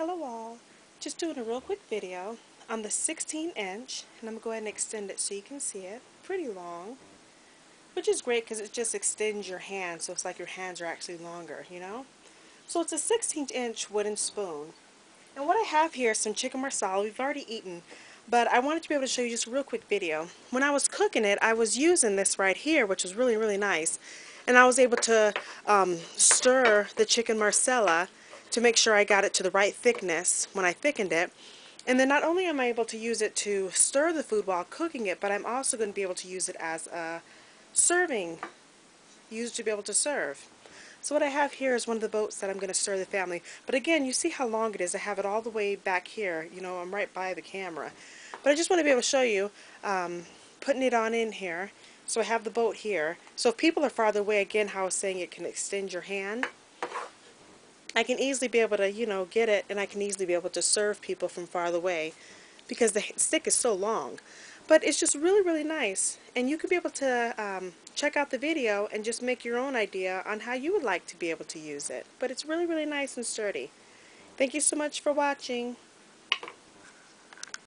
Hello all, just doing a real quick video on the 16-inch, and I'm going to go ahead and extend it so you can see it. Pretty long, which is great because it just extends your hand, so it's like your hands are actually longer, you know? So it's a 16-inch wooden spoon. And what I have here is some chicken marsala we've already eaten, but I wanted to be able to show you just a real quick video. When I was cooking it, I was using this right here, which was really, really nice. And I was able to stir the chicken marsala to make sure I got it to the right thickness when I thickened it. And then not only am I able to use it to stir the food while cooking it, but I'm also going to be able to use it as a serving, used to be able to serve. So what I have here is one of the boats that I'm going to stir the family. But again, you see how long it is. I have it all the way back here. You know, I'm right by the camera. But I just want to be able to show you putting it on in here. So I have the boat here. So if people are farther away, again, how I was saying it can extend your hand, I can easily be able to, you know, get it, and I can easily be able to serve people from farther away because the stick is so long. But it's just really, really nice. And you could be able to check out the video and just make your own idea on how you would like to be able to use it. But it's really, really nice and sturdy. Thank you so much for watching.